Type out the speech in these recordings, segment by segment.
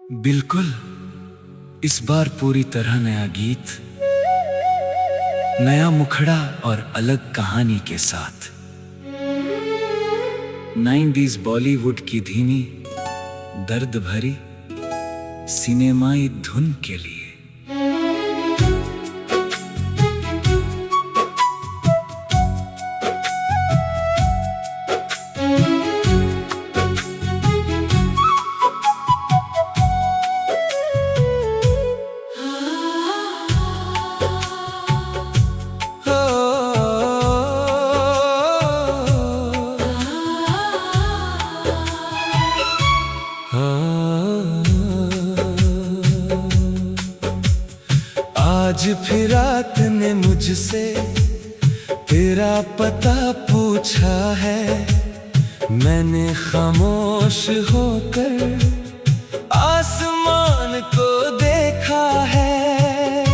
बिल्कुल, इस बार पूरी तरह नया गीत, नया मुखड़ा और अलग कहानी के साथ 90s बॉलीवुड की धीमी, दर्द भरी सिनेमाई धुन के लिए। आज फिर रात ने मुझसे तेरा पता पूछा है। मैंने खामोश होकर आसमान को देखा है।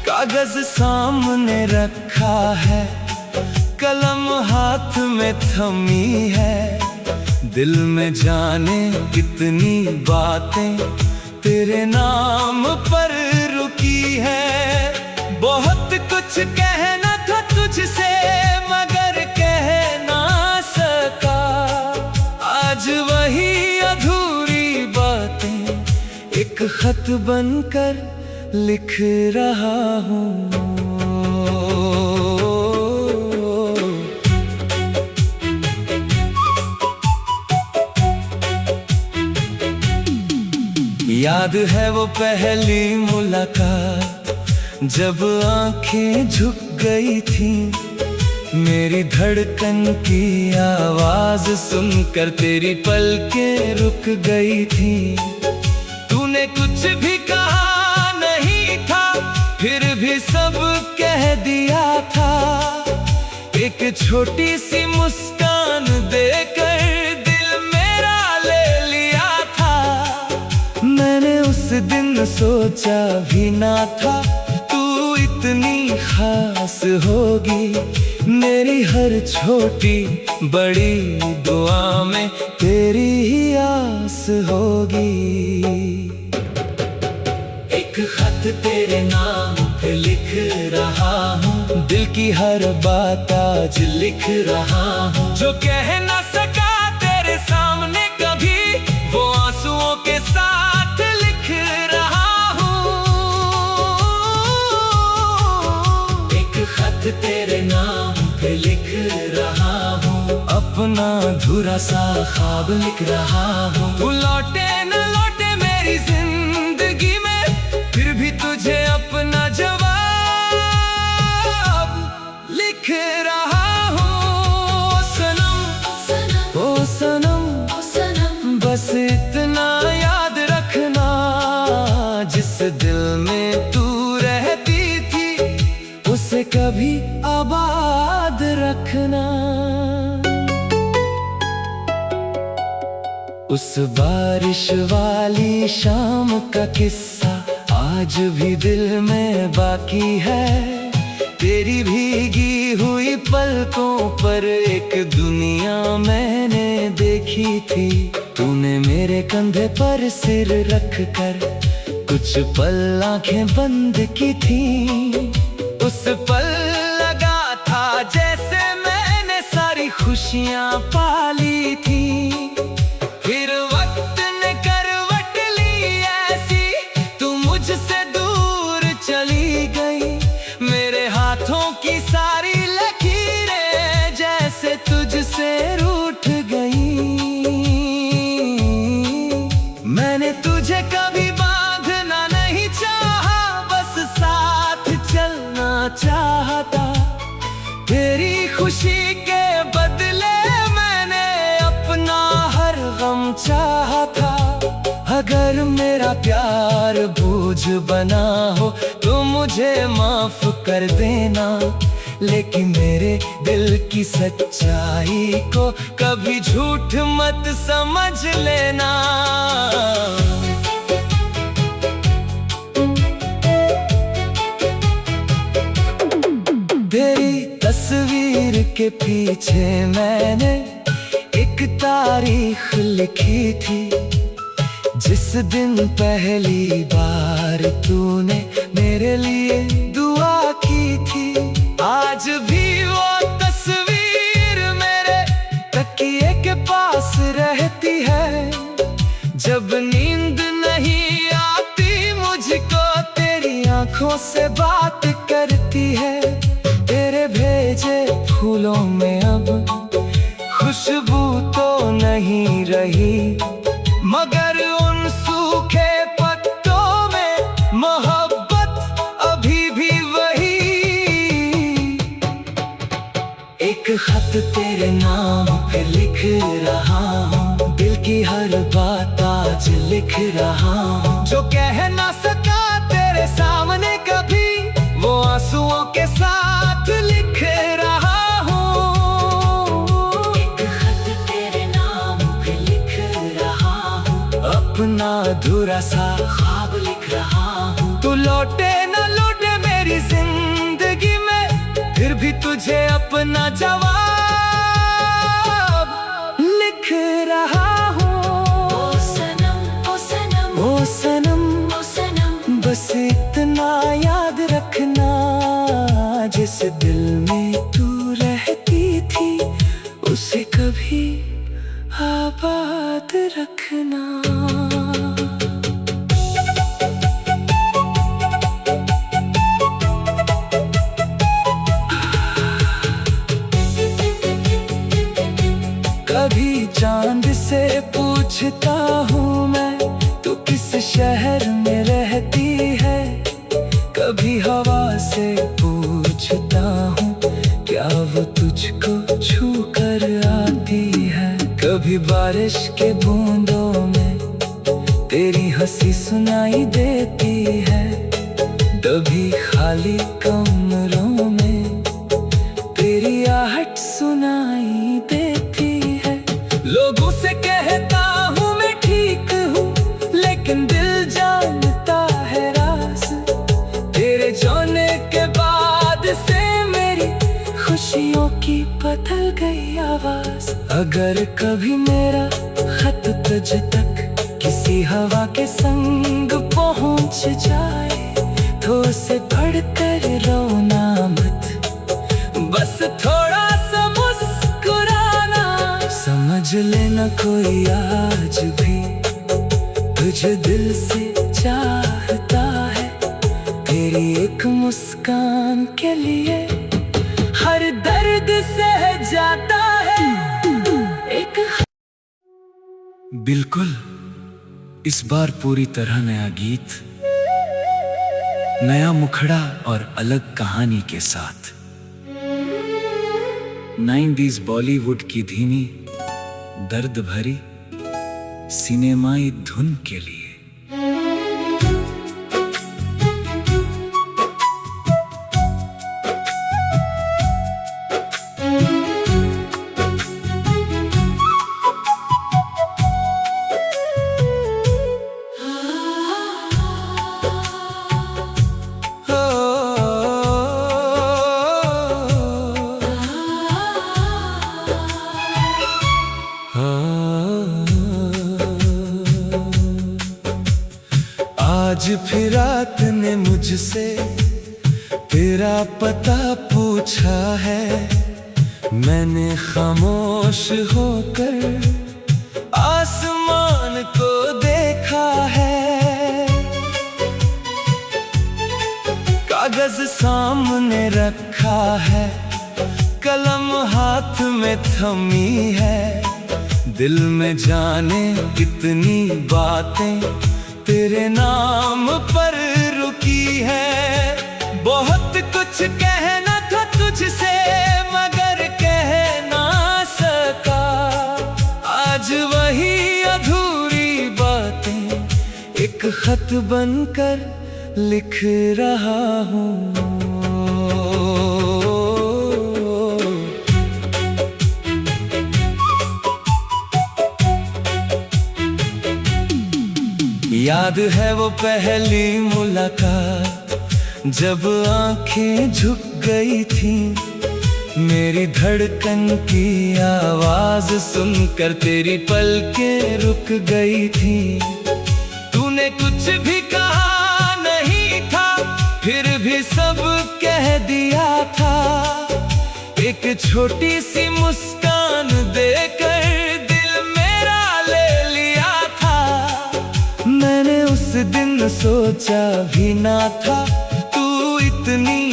कागज सामने रखा है, कलम हाथ में थमी है। दिल में जाने कितनी बातें तेरे नाम पर रुकी है। बहुत कुछ कहना था तुझसे मगर कह ना सका। आज वही अधूरी बातें एक खत बनकर लिख रहा हूँ। याद है वो पहली मुलाकात, जब आंखें झुक गई थी। मेरी धड़कन की आवाज सुनकर तेरी पलकें रुक गई थी। तूने कुछ भी कहा नहीं था, फिर भी सब कह दिया था। एक छोटी सी मुस्कान देकर दिन सोचा भी ना था तू इतनी खास होगी। मेरी हर छोटी बड़ी दुआ में तेरी ही आस होगी। एक खत तेरे नाम पे लिख रहा हूँ, दिल की हर बात आज लिख रहा हूँ। जो कह ना सका तेरे सामने कभी, वो आंसुओं के साथ तेरे नाम पे लिख रहा हूँ। अपना अधूरा सा ख्वाब लिख रहा हूँ। तू लौटे न लौटे मेरी जिंदगी में, फिर भी तुझे अपना जवाब लिख रहा हूँ। सनम ओ सनम, बस इतना याद रखना, जिस दिल में तू रहती उसे कभी आबाद रखना। उस बारिश वाली शाम का किस्सा आज भी दिल में बाकी है। तेरी भीगी हुई पलकों पर एक दुनिया मैंने देखी थी। तूने मेरे कंधे पर सिर रखकर कुछ पल आंखें बंद की थी। उस पल लगा था जैसे मैंने सारी खुशियां पाली थी। फिर वक्त ने करवट ली ऐसी, तू मुझसे दूर चली गई। मेरे हाथों की सारी लकीरें जैसे तुझसे रूठ गई। मैंने तुझे कभी बांधना नहीं चाहा, बस साथ चलना चाहता। तेरी खुशी के बदले मैंने अपना हर गम चाहा था। अगर मेरा प्यार बोझ बना हो तो मुझे माफ कर देना, लेकिन मेरे दिल की सच्चाई को कभी झूठ मत समझ लेना। तेरी तस्वीर के पीछे मैंने एक तार तारीख लिखी थी, जिस दिन पहली बार तूने मेरे लिए दुआ की थी। आज भी वो तस्वीर मेरे तकिए के पास रहती है। जब नींद नहीं आती मुझको तेरी आंखों से बात करती है। तेरे भेजे फूलों में अब खुशबू तो नहीं रही, मगर उन सूखे पत्तों में मोहब्बत अभी भी वही। एक खत तेरे नाम पे लिख रहा हूँ, दिल की हर बात आज लिख रहा हूँ। जो कह ना सका तेरे सामने कभी, वो आंसुओं के साथ लिख रहा हूँ। एक खत तेरे नाम पे लिख रहा हूँ, अपना अधूरा सा ख्वाब लिख रहा हूँ। तू लौटे न लौटे मेरी जिंदगी में, फिर भी तुझे अपना जवाब लिख रहा हूँ। ओ सनम ओ सनम ओ सनम ओ सनम, बस इतना याद रखना, जिस दिल में तू रहती थी उसे कभी आबाद रखना। कभी चांद से पूछता हूँ मैं, तू किस शहर में रहती है। कभी हवा से पूछता हूँ, क्या वो तुझको छू कर आती है। कभी बारिश के बूंदों में तेरी हंसी सुनाई देती है। कभी खाली कमरों में तेरी आहट सुनाई देती है। लोगों से कहता हूँ मैं ठीक हूँ, लेकिन दिल जानता है राज। तेरे जाने के बाद से मेरी खुशियों की बदल गई आवाज। अगर कभी मेरा खत तुझ तक किसी हवा के संग पहुँच जाए, तो उसे पढ़कर रोना मत, बस थोड़ा सा मुस्कुराना। समझ लेना कोई आज भी तुझे दिल से चाहता है। तेरी एक मुस्कान के लिए हर दर्द सह जाता है। एक बिल्कुल, इस बार पूरी तरह नया गीत, नया मुखड़ा और अलग कहानी के साथ 90s बॉलीवुड की धीमी दर्द भरी सिनेमाई धुन के लिए। आज फिर रात ने मुझसे तेरा पता पूछा है। मैंने खामोश होकर आसमान को देखा है। कागज सामने रखा है, कलम हाथ में थमी है। दिल में जाने कितनी बातें तेरे नाम पर रुकी है। बहुत कुछ कहना था तुझसे, मगर कह ना सका। आज वही अधूरी बातें एक खत बनकर लिख रहा हूँ। याद है वो पहली मुलाकात, जब आंखें झुक गई थी। मेरी धड़कन की आवाज सुनकर तेरी पलकें रुक गई थी। तूने कुछ भी कहा नहीं था, फिर भी सब कह दिया था। एक छोटी सी मुस्कान देकर दिल मेरा ले लिया था। मैंने उस दिन सोचा भी ना था तू इतनी